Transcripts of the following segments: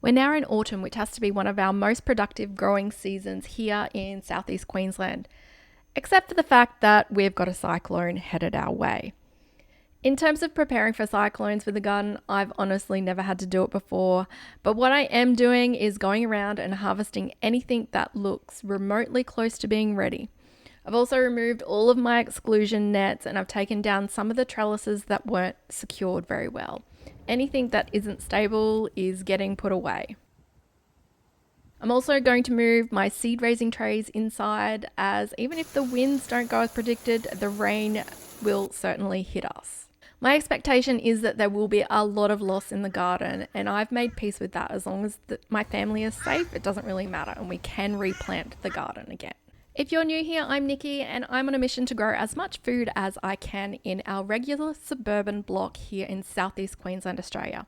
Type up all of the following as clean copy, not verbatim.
We're now in autumn, which has to be one of our most productive growing seasons here in southeast Queensland, except for the fact that we've got a cyclone headed our way. In terms of preparing for cyclones with a garden, I've honestly never had to do it before, but what I am doing is going around and harvesting anything that looks remotely close to being ready. I've also removed all of my exclusion nets and I've taken down some of the trellises that weren't secured very well. Anything that isn't stable is getting put away. I'm also going to move my seed raising trays inside, as even if the winds don't go as predicted, the rain will certainly hit us. My expectation is that there will be a lot of loss in the garden, and I've made peace with that. As long as my family is safe, it doesn't really matter, and we can replant the garden again. If you're new here, I'm Nikki, and I'm on a mission to grow as much food as I can in our regular suburban block here in southeast Queensland, Australia.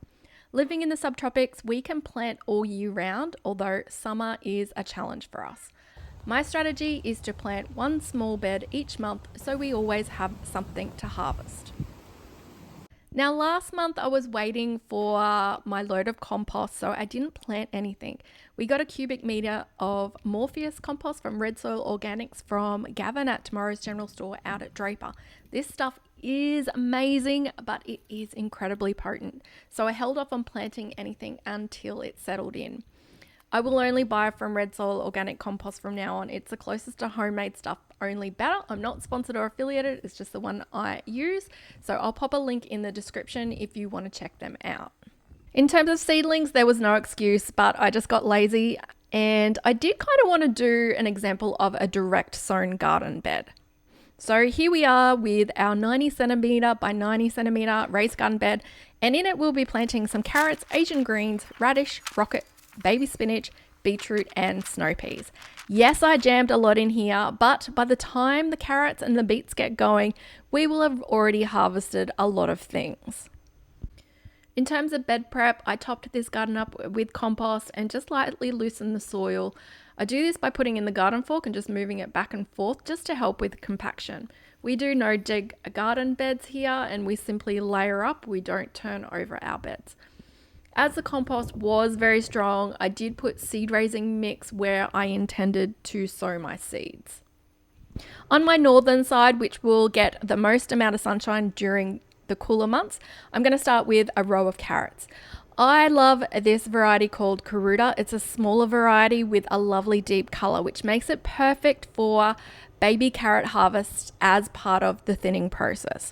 Living in the subtropics, we can plant all year round, although summer is a challenge for us. My strategy is to plant one small bed each month, so we always have something to harvest. Now, last month I was waiting for my load of compost, so I didn't plant anything. We got a cubic metre of Morpheus compost from Red Soil Organics from Gavin at Tomorrow's General Store out at Draper. This stuff is amazing, but it is incredibly potent. So I held off on planting anything until it settled in. I will only buy from Red Soil Organic Compost from now on. It's the closest to homemade stuff, only better. I'm not sponsored or affiliated. It's just the one I use. So I'll pop a link in the description if you want to check them out. In terms of seedlings, there was no excuse, but I just got lazy and I did kind of want to do an example of a direct sown garden bed. So here we are with our 90 centimetre by 90 centimetre raised garden bed, and in it we'll be planting some carrots, Asian greens, radish, rocket, baby spinach, beetroot and snow peas. Yes, I jammed a lot in here, but by the time the carrots and the beets get going, we will have already harvested a lot of things. In terms of bed prep, I topped this garden up with compost and just lightly loosened the soil. I do this by putting in the garden fork and just moving it back and forth just to help with compaction. We do no dig garden beds here and we simply layer up, we don't turn over our beds. As the compost was very strong, I did put seed raising mix where I intended to sow my seeds. On my northern side, which will get the most amount of sunshine during the cooler months, I'm going to start with a row of carrots. I love this variety called Karuta. It's a smaller variety with a lovely deep color, which makes it perfect for baby carrot harvest as part of the thinning process.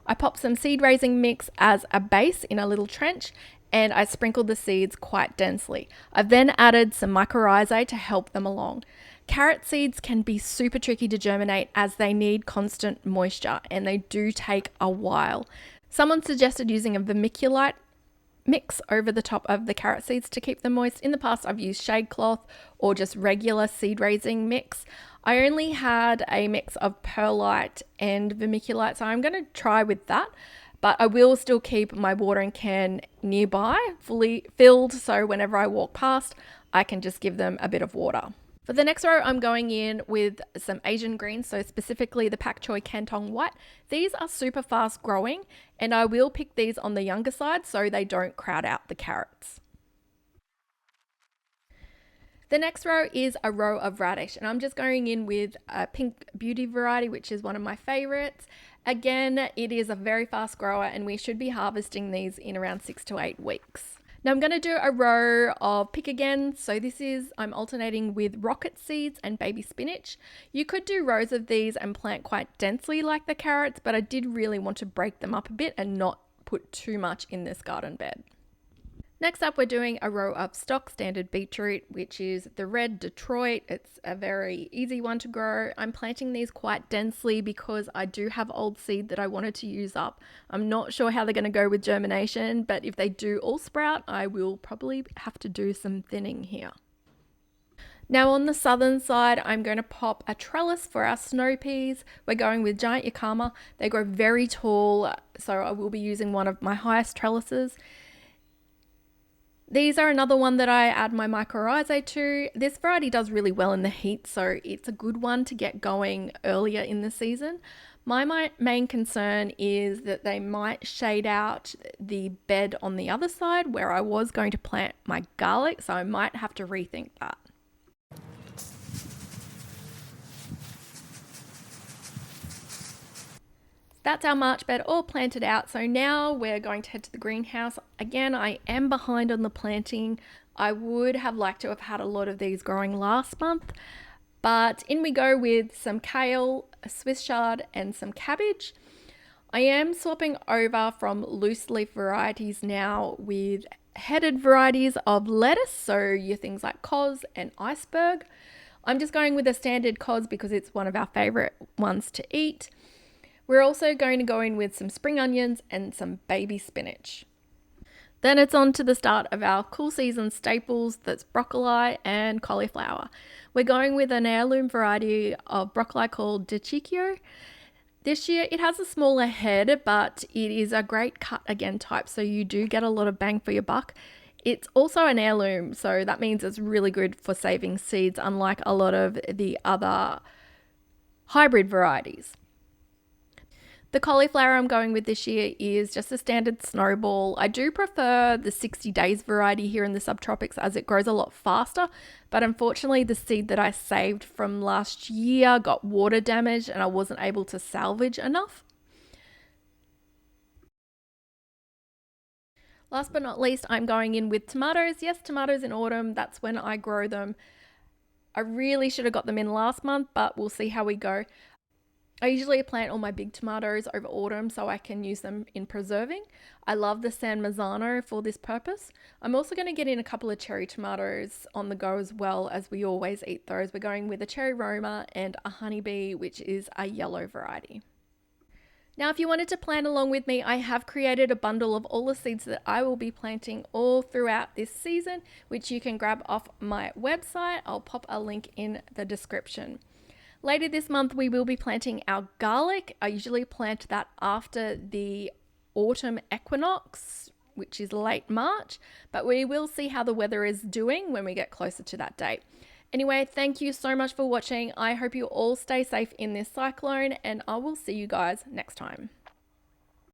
I popped some seed raising mix as a base in a little trench, and I sprinkled the seeds quite densely. I've then added some mycorrhizae to help them along. Carrot seeds can be super tricky to germinate as they need constant moisture and they do take a while. Someone suggested using a vermiculite mix over the top of the carrot seeds to keep them moist. In the past, I've used shade cloth or just regular seed raising mix. I only had a mix of perlite and vermiculite, so I'm going to try with that. But I will still keep my watering can nearby, fully filled, so whenever I walk past, I can just give them a bit of water. For the next row, I'm going in with some Asian greens, so specifically the Pak Choi Canton White. These are super fast growing, and I will pick these on the younger side so they don't crowd out the carrots. The next row is a row of radish, and I'm just going in with a Pink Beauty variety, which is one of my favorites. Again, it is a very fast grower and we should be harvesting these in around 6 to 8 weeks. Now I'm going to do a row of pick again. So I'm alternating with rocket seeds and baby spinach. You could do rows of these and plant quite densely like the carrots, but I did really want to break them up a bit and not put too much in this garden bed. Next up, we're doing a row of stock standard beetroot, which is the red Detroit. It's a very easy one to grow. I'm planting these quite densely because I do have old seed that I wanted to use up. I'm not sure how they're going to go with germination, but if they do all sprout, I will probably have to do some thinning here. Now on the southern side, I'm going to pop a trellis for our snow peas. We're going with giant yakama. They grow very tall, so I will be using one of my highest trellises. These are another one that I add my mycorrhizae to. This variety does really well in the heat, so it's a good one to get going earlier in the season. My main concern is that they might shade out the bed on the other side where I was going to plant my garlic, so I might have to rethink that. That's our March bed all planted out. So now we're going to head to the greenhouse. Again, I am behind on the planting. I would have liked to have had a lot of these growing last month, but in we go with some kale, a Swiss chard, and some cabbage. I am swapping over from loose leaf varieties now with headed varieties of lettuce, so your things like cos and iceberg. I'm just going with a standard cos because it's one of our favorite ones to eat. We're also going to go in with some spring onions and some baby spinach. Then it's on to the start of our cool season staples, that's broccoli and cauliflower. We're going with an heirloom variety of broccoli called Diciccio. This year it has a smaller head, but it is a great cut again type, so you do get a lot of bang for your buck. It's also an heirloom, so that means it's really good for saving seeds, unlike a lot of the other hybrid varieties. The cauliflower I'm going with this year is just a standard snowball. I do prefer the 60 days variety here in the subtropics as it grows a lot faster, but unfortunately the seed that I saved from last year got water damaged and I wasn't able to salvage enough. Last but not least, I'm going in with tomatoes. Yes, tomatoes in autumn, that's when I grow them. I really should have got them in last month, but we'll see how we go. I usually plant all my big tomatoes over autumn so I can use them in preserving. I love the San Marzano for this purpose. I'm also going to get in a couple of cherry tomatoes on the go as well, as we always eat those. We're going with a cherry Roma and a honeybee, which is a yellow variety. Now, if you wanted to plant along with me, I have created a bundle of all the seeds that I will be planting all throughout this season, which you can grab off my website. I'll pop a link in the description. Later this month, we will be planting our garlic. I usually plant that after the autumn equinox, which is late March, but we will see how the weather is doing when we get closer to that date. Anyway, thank you so much for watching. I hope you all stay safe in this cyclone, and I will see you guys next time.